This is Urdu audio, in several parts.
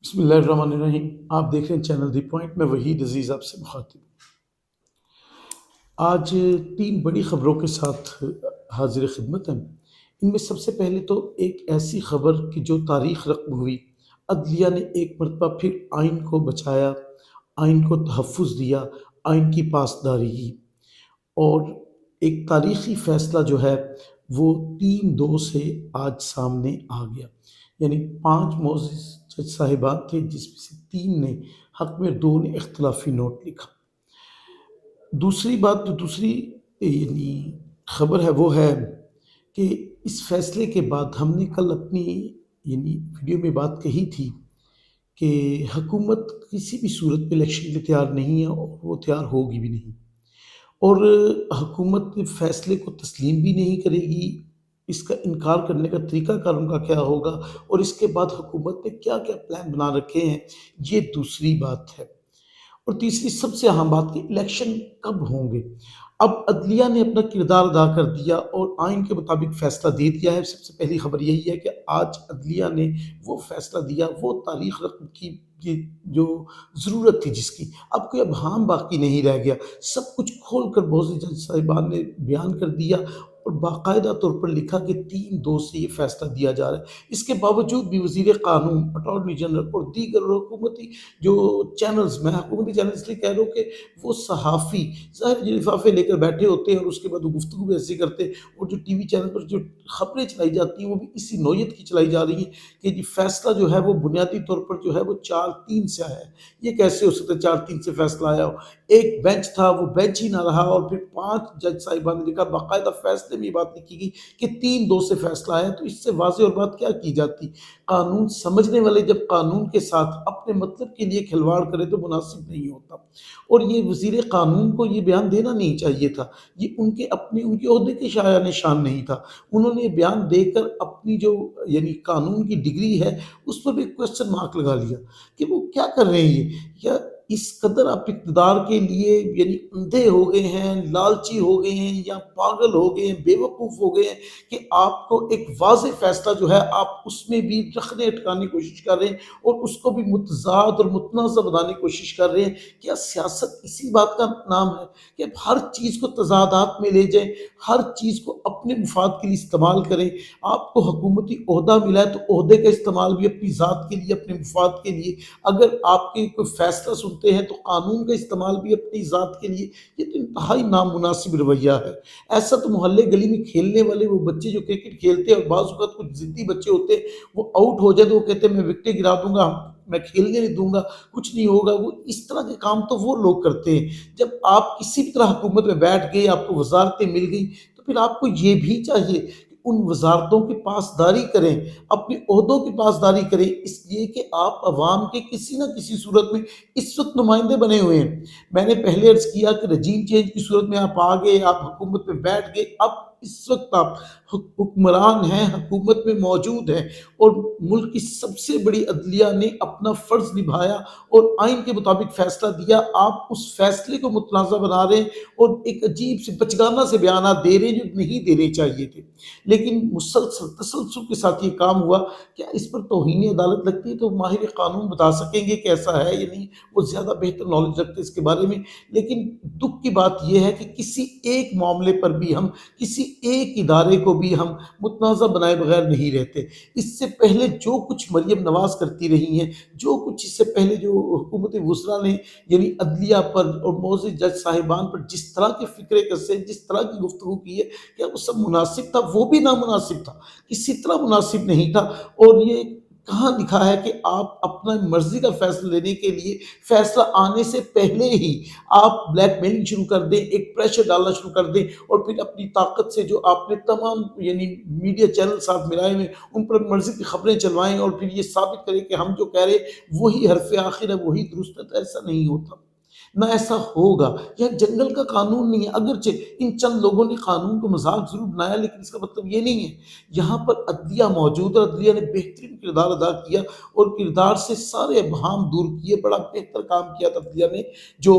بسم اللہ الرحمن الرحیم۔ آپ دیکھ رہے ہیں چینل دی پوائنٹ میں وحید عزیز آپ سے مخاطب۔ آج تین بڑی خبروں کے ساتھ حاضر خدمت ہیں۔ ان میں سب سے پہلے تو ایک ایسی خبر کہ جو تاریخ رقم ہوئی، عدلیہ نے ایک مرتبہ پھر آئین کو بچایا، آئین کو تحفظ دیا، آئین کی پاسداری کی، اور ایک تاریخی فیصلہ جو ہے وہ 3-2 سے آج سامنے آ گیا۔ یعنی 5 معزز جج صاحبان تھے جس میں سے 3 نے حق میں 2 نے اختلافی نوٹ لکھا۔ دوسری بات جو دوسری یعنی خبر ہے وہ ہے کہ اس فیصلے کے بعد ہم نے کل اپنی ویڈیو میں بات کہی تھی کہ حکومت کسی بھی صورت میں الیکشن کے لیے تیار نہیں ہے اور وہ تیار ہوگی بھی نہیں، اور حکومت فیصلے کو تسلیم بھی نہیں کرے گی۔ اس کا انکار کرنے کا طریقہ کار ان کا کیا ہوگا اور اس کے بعد حکومت نے کیا کیا پلان بنا رکھے ہیں، یہ دوسری بات ہے۔ اور تیسری سب سے اہم بات کہ الیکشن کب ہوں گے۔ اب عدلیہ نے اپنا کردار ادا کر دیا اور آئین کے مطابق فیصلہ دے دیا ہے۔ سب سے پہلی خبر یہی ہے کہ آج عدلیہ نے وہ فیصلہ دیا، وہ تاریخ رقم کی جو ضرورت تھی جس کی، اب کوئی ابہام باقی نہیں رہ گیا، سب کچھ کھول کر معزز جج صاحبان نے بیان کر دیا اور باقاعدہ طور پر لکھا کہ 3-2 سے یہ فیصلہ دیا جا رہا ہے۔ اس کے باوجود بھی وزیر قانون، اٹارنی جنرل اور دیگر حکومتی جو چینلز، میں حکومتی چینل اس لیے کہہ رہا ہوں کہ وہ صحافی ظاہر لفافے لے کر بیٹھے ہوتے ہیں اور اس کے بعد وہ گفتگو بھی ایسی کرتے ہیں، اور جو ٹی وی چینل پر جو خبریں چلائی جاتی ہیں وہ بھی اسی نوعیت کی چلائی جا رہی ہیں کہ جی فیصلہ جو ہے وہ بنیادی طور پر جو ہے وہ 4-3 سے آیا ہے۔ یہ کیسے ہو سکتا ہے 4-3 سے فیصلہ آیا ہو؟ ایک بینچ تھا، وہ بینچ ہی نہ رہا، اور پھر 5 جج صاحبان نے لکھا، باقاعدہ فیصلے میں یہ بات لکھی گئی کہ 3-2 سے فیصلہ آیا۔ تو اس سے واضح اور بات کیا کی جاتی؟ قانون سمجھنے والے جب قانون کے ساتھ اپنے مطلب کے لیے کھلواڑ کرے تو مناسب نہیں ہوتا، اور یہ وزیر قانون کو یہ بیان دینا نہیں چاہیے تھا، یہ ان کے عہدے کے شایان نشان نہیں تھا۔ انہوں نے یہ بیان دے کر اپنی جو قانون کی ڈگری ہے اس پر بھی کوسچن مارک لگا لیا کہ وہ کیا کر رہے ہیں یہ، یا اس قدر آپ اقتدار کے لیے اندھے ہو گئے ہیں، لالچی ہو گئے ہیں، یا پاگل ہو گئے ہیں، بے وقوف ہو گئے ہیں کہ آپ کو ایک واضح فیصلہ جو ہے آپ اس میں بھی رکھنے اٹکانے کی کوشش کر رہے ہیں اور اس کو بھی متضاد اور متنازع بنانے کی کوشش کر رہے ہیں۔ کیا سیاست اسی بات کا نام ہے کہ آپ ہر چیز کو تضادات میں لے جائیں، ہر چیز کو اپنے مفاد کے لیے استعمال کریں؟ آپ کو حکومتی عہدہ ملا ہے تو عہدے کا استعمال بھی اپنی ذات کے لیے، اپنے مفاد کے لیے۔ اگر آپ کے کوئی فیصلہ سنتے ہیں تو قانون کا استعمال بھی اپنی ذات کے لیے۔ یہ تو انتہائی نامناسب رویہ ہے۔ ایسا تو محلے گلی میں کھیلنے والے وہ بچے جو کرکٹ کھیلتے ہیں اور بعض اوقات کچھ ضدی بچے ہوتے ہیں، وہ آؤٹ ہو جائے تو وہ کہتے ہیں میں وکٹیں گرا دوں گا، میں کھیلنے نہیں دوں گا، کچھ نہیں ہوگا۔ وہ اس طرح کے کام تو وہ لوگ کرتے ہیں۔ جب آپ کسی بھی طرح حکومت میں بیٹھ گئے، آپ کو وزارتیں مل گئی، تو پھر آپ کو یہ بھی چاہیے کہ ان وزارتوں کی پاسداری کریں، اپنے عہدوں کی پاسداری کریں، اس لیے کہ آپ عوام کے کسی نہ کسی صورت میں اس وقت نمائندے بنے ہوئے ہیں۔ میں نے پہلے عرض کیا کہ رجیم چینج کی صورت میں آپ آ گئے، آپ حکومت میں بیٹھ گئے، اب اس وقت آپ حکمران ہیں، حکومت میں موجود ہیں، اور ملک کی سب سے بڑی عدلیہ نے اپنا فرض نبھایا اور آئین کے مطابق فیصلہ دیا۔ آپ اس فیصلے کو متنازع بنا رہے ہیں اور ایک عجیب سے بچگانہ سے بیانات دے رہے ہیں جو نہیں دینے چاہیے تھے۔ لیکن مسلسل تسلسل کے ساتھ یہ کام ہوا۔ کیا اس پر توہین عدالت لگتی ہے تو ماہر قانون بتا سکیں گے کہ ایسا ہے یا نہیں، وہ زیادہ بہتر نالج رکھتے اس کے بارے میں۔ لیکن دکھ کی بات یہ ہے کہ کسی ایک معاملے پر بھی ہم، کسی ایک ادارے کو بھی ہم متنازع بنائے بغیر نہیں رہتے۔ اس سے پہلے جو کچھ مریم نواز کرتی رہی ہیں، جو کچھ اس سے پہلے جو حکومت وزراء نے عدلیہ پر اور معزز جج صاحبان پر جس طرح کے فکرے کسے، جس طرح کی گفتگو کی ہے، کیا وہ سب مناسب تھا؟ وہ بھی نامناسب تھا، کسی طرح مناسب نہیں تھا۔ اور یہ کہاں لکھا ہے کہ آپ اپنا مرضی کا فیصلہ لینے کے لیے فیصلہ آنے سے پہلے ہی آپ بلیک میلنگ شروع کر دیں، ایک پریشر ڈالنا شروع کر دیں، اور پھر اپنی طاقت سے جو آپ نے تمام میڈیا چینل ساتھ ملائے ہوئے ان پر مرضی کی خبریں چلوائیں اور پھر یہ ثابت کریں کہ ہم جو کہہ رہے ہیں وہی حرف آخر ہے، وہی درست ہے؟ تو ایسا نہیں ہوتا۔ نہ ایسا ہوگا۔ یہ جنگل کا قانون نہیں ہے، اگرچہ ان چند لوگوں نے قانون کو مذاق ضرور بنایا، لیکن اس کا مطلب یہ نہیں ہے۔ یہاں پر عدلیہ موجود ہے، عدلیہ نے بہترین کردار ادا کیا اور کردار سے سارے ابہام دور کیے، بڑا بہتر کام کیا تھا عدلیہ نے جو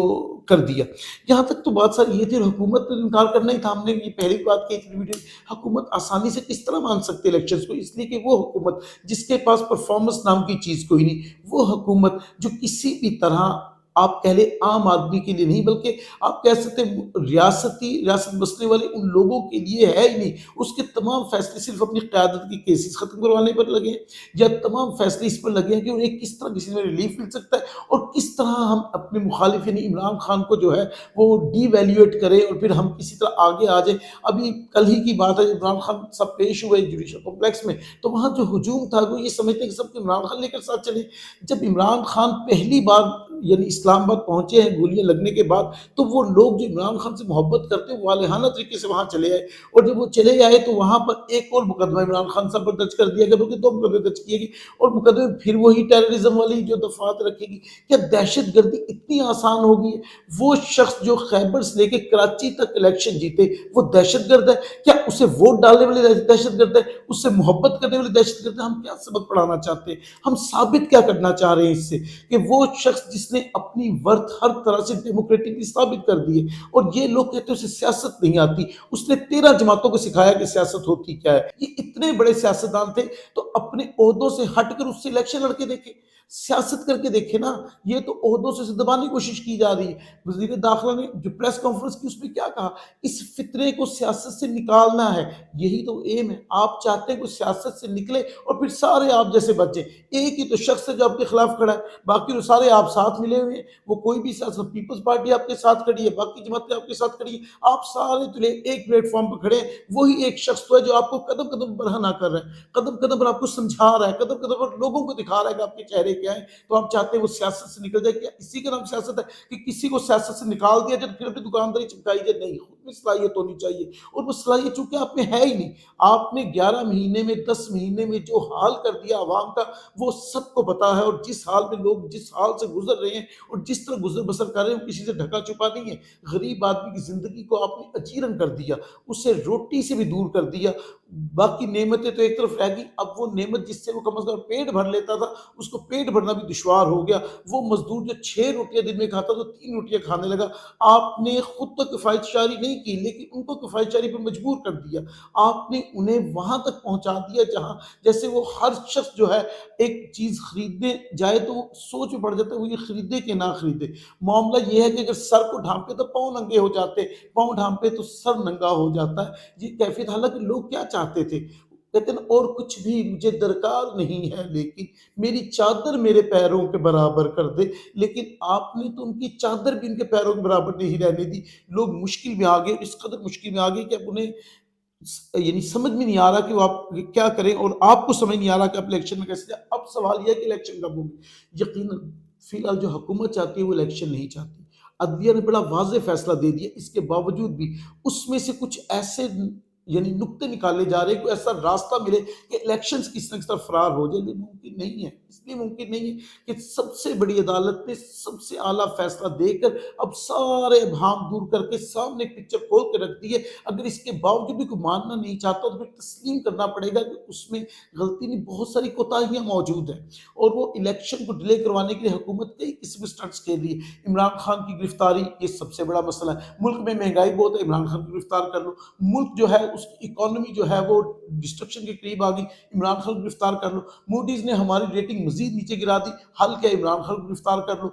کر دیا۔ یہاں تک تو بات ساری یہ تھی، اور حکومت پر انکار کرنا ہی تھا۔ ہم نے یہ پہلی بات کی تھی ویڈیو، حکومت آسانی سے کس طرح مان سکتے الیکشنز کو، اس لیے کہ وہ حکومت جس کے پاس پرفارمنس نام کی چیز کوئی نہیں، وہ حکومت جو کسی بھی طرح آپ کہہ لیں عام آدمی کے لیے نہیں، بلکہ آپ کہہ سکتے ہیں ریاست بسنے والے ان لوگوں کے لیے ہے ہی نہیں۔ اس کے تمام فیصلے صرف اپنی قیادت کی کیسز ختم کروانے پر لگے ہیں، یا تمام فیصلے اس پر لگے ہیں کہ انہیں کس طرح کسی میں ریلیف مل سکتا ہے، اور کس طرح ہم اپنے مخالف یعنی عمران خان کو جو ہے وہ ڈی ویلیویٹ کریں، اور پھر ہم کسی طرح آگے آ جائیں۔ ابھی کل ہی کی بات ہے، عمران خان سب پیش ہوئے جوڈیشل کمپلیکس میں، تو وہاں جو ہجوم تھا وہ یہ سمجھتے ہیں کہ سب کو عمران خان لے کر ساتھ چلے۔ جب عمران خان پہلی بار یعنی اسلام آباد پہنچے ہیں گولیاں لگنے کے بعد، تو وہ لوگ جو عمران خان سے محبت کرتے ہیں والہانہ طریقے سے وہاں چلے آئے، اور جب وہ چلے آئے تو وہاں پر ایک اور مقدمہ عمران خان صاحب پر درج کر دیا گیا، بلکہ دو مقدمے درج کیے گئے، اور مقدمے پھر وہی ٹیررزم والی جو دفعات رکھے گی۔ کیا دہشت گردی اتنی آسان ہوگی ہے؟ وہ شخص جو خیبر سے لے کے کراچی تک الیکشن جیتے وہ دہشت گرد ہے؟ کیا اسے ووٹ ڈالنے والے دہشت گرد ہے؟ اس سے محبت کرنے والے دہشت گرد ہے؟ ہم کیا سبق پڑھانا چاہتے ہیں؟ ہم ثابت کیا کرنا چاہ رہے ہیں اس سے؟ کہ وہ شخص جس نے اپنی ورتھ ہر طرح سے ڈیموکریٹکلی ثابت کر دی ہے، اور یہ لوگ کہتے ہیں اسے سیاست نہیں آتی، اس نے 13 جماعتوں کو سکھایا کہ سیاست ہوتی کیا ہے۔ یہ اتنے بڑے سیاستدان تھے، تو اپنے عہدوں سے ہٹ کر اس سے الیکشن لڑ کے دیکھے، سیاست کر کے دیکھے نا۔ یہ تو عہدوں سے دبانے کی کوشش کی جا رہی ہے۔ وزیر داخلہ نے جو پریس کانفرنس کی اس میں کیا کہا، اس فتنے کو سیاست سے نکالنا ہے۔ یہی تو ایم ہے، آپ چاہتے ہیں کہ سیاست سے نکلے اور پھر سارے آپ جیسے بچیں۔ ایک ہی تو شخص ہے جو آپ کے خلاف کھڑا ہے، باقی تو سارے آپ ساتھ ملے ہوئے ہیں۔ وہ کوئی بھی سیاست، پیپلز پارٹی آپ کے ساتھ کھڑی ہے، باقی جماعتیں آپ کے ساتھ کھڑی ہیں، آپ سارے تلے ایک پلیٹ فارم پہ کھڑے ہیں۔ وہی ایک شخص تو ہے جو آپ کو قدم قدم پر برہنہ کر رہا ہے، قدم قدم پر آپ کو سمجھا رہا ہے، قدم قدم پر لوگوں کو دکھا رہا ہے کہ آپ کے چہرے کیا ہیں۔ تو آپ چاہتے ہیں وہ سیاست سے نکل جائے؟ کیا اسی کا نام سیاست ہے کہ کسی کو سیاست سے نکال دیا جائے پھر اپنی دکانداری چمکائی جائے؟ نہیں، خود میں صلاحیت ہونی چاہیے، اور وہ صلاحیت چونکہ آپ میں ہے ہی نہیں۔ آپ نے 11 مہینے میں 10 مہینے میں جو حال کر دیا عوام کا، وہ سب کو پتا ہے، اور جس حال میں لوگ جس حال سے گزر رہے ہیں اور جس طرح گزر بسر کر رہے ہیں وہ کسی سے ڈھکا چھپا نہیں ہے۔ غریب آدمی کی زندگی کو آپ نے اجیرن کر دیا، اسے روٹی سے بھی دور کر دیا۔ باقی نعمتیں تو ایک طرف رہ گئی، اب وہ نعمت جس سے وہ کم از کم پیٹ بھر لیتا تھا، اس کو پیٹ بھرنا بھی دشوار ہو گیا۔ وہ مزدور جو 6 روٹیاں دن میں کھاتا تو 3 روٹیاں کھانے لگا۔ آپ نے خود تو کفایت شاری نہیں کی، لیکن ان کو کفایت شاری پر مجبور کر دیا۔ آپ نے انہیں وہاں تک پہنچا دیا جہاں جیسے وہ ہر شخص جو ہے ایک چیز خریدنے جائے تو وہ سوچ میں پڑ جاتا ہے وہ یہ خریدے کہ نہ خریدے۔ معاملہ یہ ہے کہ اگر سر کو ڈھانپے تو پاؤں ننگے ہو جاتے، پاؤں ڈھانپے تو سر ننگا ہو جاتا ہے۔ یہ کیفیت، حالانکہ لوگ کیا چاہتے تھے، کہتے ہیں اور کچھ بھی مجھے درکار نہیں ہے، لیکن میری چادر میرے پیروں کے برابر کر دے۔ لیکن آپ نے تو ان کی چادر بھی ان کے پیروں کے برابر نہیں رہنے دی۔ لوگ مشکل میں آگئے، اس قدر مشکل میں آگئے کہ اب انہیں یعنی سمجھ میں نہیں آ رہا کہ وہ آپ کیا کریں، اور آپ کو سمجھ نہیں آ رہا کہ آپ الیکشن میں کیسے جائیں۔ اب سوال یہ ہے کہ الیکشن کب ہوگی؟ یقیناً فی الحال جو حکومت چاہتی ہے وہ الیکشن نہیں چاہتی۔ عدلیہ نے بڑا واضح فیصلہ دے دیا، اس کے باوجود بھی اس میں سے کچھ ایسے یعنی نکتے نکالے جا رہے ہیں، کوئی ایسا راستہ ملے کہ الیکشنز کس نہ کس طرح فرار ہو جائے۔ لیکن ممکن نہیں ہے، اس لیے ممکن نہیں ہے کہ سب سے بڑی عدالت نے سب سے اعلیٰ فیصلہ دے کر اب سارے ابہام دور کر کے سامنے پکچر کھول کے رکھ دی ہے۔ اگر اس کے باوجود بھی کوئی ماننا نہیں چاہتا تو پھر تسلیم کرنا پڑے گا کہ اس میں غلطی نہیں، بہت ساری کوتاہیاں موجود ہیں، اور وہ الیکشن کو ڈیلے کروانے کے لیے حکومت کئی قسم کے سٹنٹس کھیل رہی ہے۔ عمران خان کی گرفتاری یہ سب سے بڑا مسئلہ ہے۔ ملک میں مہنگائی بہت ہے، عمران خان کو گرفتار کر لو۔ ملک جو ہے اس کی اکانومی جو ہے وہ ڈسٹرکشن کے قریب آ گئی، عمران خان کو گرفتار کر لو۔ موڈیز نے ہماری ریٹنگ مزید نیچے گرا دی، حل کیا؟ عمران خان کو گرفتار کر لو۔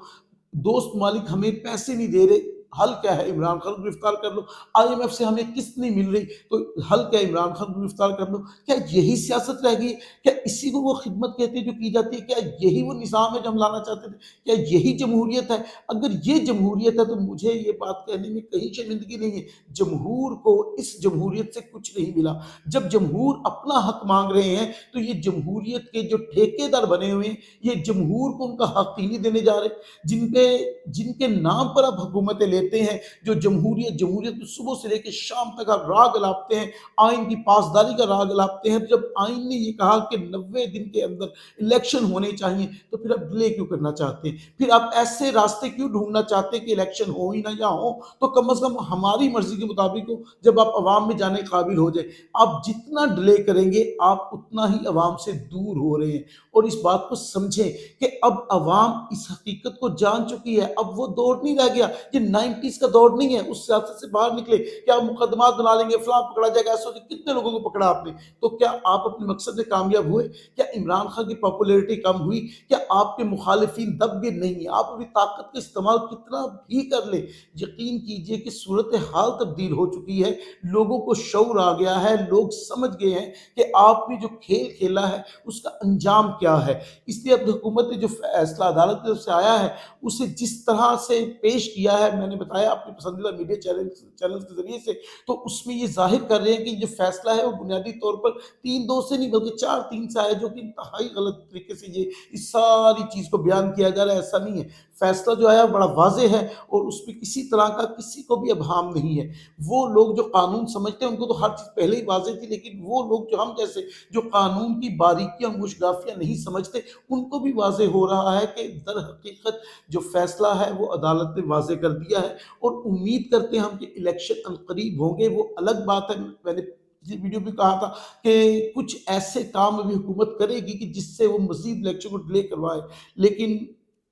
دوست ممالک ہمیں پیسے نہیں دے رہے، حل کیا ہے؟ عمران خان کو گرفتار کر لو۔ آئی ایم ایف سے ہمیں قسط نہیں مل رہی، تو حل کیا ہے؟ عمران خان کو گرفتار کر لو۔ کیا یہی سیاست رہ گئی ہے؟ کیا اسی کو وہ خدمت کہتے ہیں جو کی جاتی ہے؟ کیا یہی وہ نظام ہے جو ہم لانا چاہتے تھے؟ کیا یہی جمہوریت ہے؟ اگر یہ جمہوریت ہے تو مجھے یہ بات کہنے میں کہیں شرمندگی نہیں ہے۔ جمہور کو اس جمہوریت سے کچھ نہیں ملا۔ جب جمہور اپنا حق مانگ رہے ہیں تو یہ جمہوریت کے جو ٹھیکے دار بنے ہوئے ہیں، یہ جمہور کو ان کا حق ہی نہیں دینے جا رہے۔ جن کے نام پر آپ حکومتیں لے لیتے ہیں جو جمہوریت میں صبح سے لے کے شام تک آپ راگ الاپتے ہیں، آئین کی پاسداری کا راگ الاپتے ہیں۔ جب آئین نے یہ کہا کہ 90 دن کے اندر الیکشن ہونے چاہیے تو پھر آپ ڈیلے کیوں کرنا چاہتے ہیں؟ پھر آپ ایسے راستے کیوں ڈھونڈنا چاہتے ہیں کہ الیکشن ہو ہی نہ یا ہو تو کم از کم ہماری مرضی کے مطابق ہو، جب آپ عوام میں جانے کے قابل ہو جائے۔ آپ جتنا ڈیلے کریں گے آپ اتنا ہی عوام سے دور ہو رہے ہیں، اور اس بات کو سمجھیں کہ اب عوام اس حقیقت کو جان چکی ہے۔ اب وہ دور نہیں رہ گیا، یہ 90s کا دور نہیں ہے۔ اس سیاست سے باہر نکلے، کیا مقدمات بنا لیں گے، فلاں پکڑا جائے گا، ایسا کتنے لوگوں کو پکڑا آپ نے؟ تو کیا آپ اپنے مقصد میں کامیاب ہوئے؟ کیا عمران خان کی پاپولیرٹی کم ہوئی؟ کیا آپ کے مخالفین دب گئے؟ نہیں، آپ اپنی طاقت کا استعمال کتنا بھی کر لیں، یقین کیجئے کہ صورتحال تبدیل ہو چکی ہے، لوگوں کو شعور آ گیا ہے، لوگ سمجھ گئے ہیں کہ آپ نے جو کھیل کھیلا ہے اس کا انجام کیا ہے۔ اس لیے اب حکومت نے جو فیصلہ عدالت کی طرف سے آیا ہے اسے جس طرح سے پیش کیا ہے، میں نے بتایا اپنے پسندیدہ میڈیا چینلز کے ذریعے سے، تو اس میں یہ ظاہر کر رہے ہیں کہ جو فیصلہ ہے وہ بنیادی طور پر 3-2 سے نہیں بلکہ 4-3 سے آیا، جو کہ انتہائی غلط طریقے سے یہ اس ساری چیز کو بیان کیا جا رہا ہے۔ ایسا نہیں ہے، فیصلہ جو آیا بڑا واضح ہے اور اس میں کسی طرح کا کسی کو بھی ابہام نہیں ہے۔ وہ لوگ جو قانون سمجھتے ہیں ان کو تو ہر چیز پہلے ہی واضح تھی، لیکن وہ لوگ جو ہم جیسے جو قانون کی باریکیاں گوشگافیاں نہیں سمجھتے ان کو بھی واضح ہو رہا ہے کہ در حقیقت جو فیصلہ ہے وہ عدالت نے واضح کر دیا ہے، اور امید کرتے ہیں ہم کہ الیکشن عنقریب ہوں گے۔ وہ الگ بات ہے، میں نے پچھلی ویڈیو بھی کہا تھا کہ کچھ ایسے کام ابھی حکومت کرے گی کہ جس سے وہ مزید الیکشن کو ڈیلے کروائے، لیکن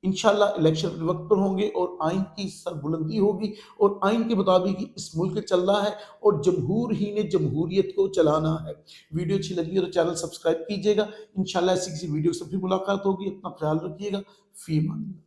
انشاءاللہ الیکشن اپنے وقت پر ہوں گے اور آئین کی سر بلندی ہوگی، اور آئین کے مطابق ہی اس ملک چل رہا ہے، اور جمہور ہی نے جمہوریت کو چلانا ہے۔ ویڈیو اچھی لگی ہے تو چینل سبسکرائب کیجئے گا۔ انشاءاللہ ایسی کسی ویڈیو سے پھر ملاقات ہوگی۔ اپنا خیال رکھیے گا۔ فی امان اللہ۔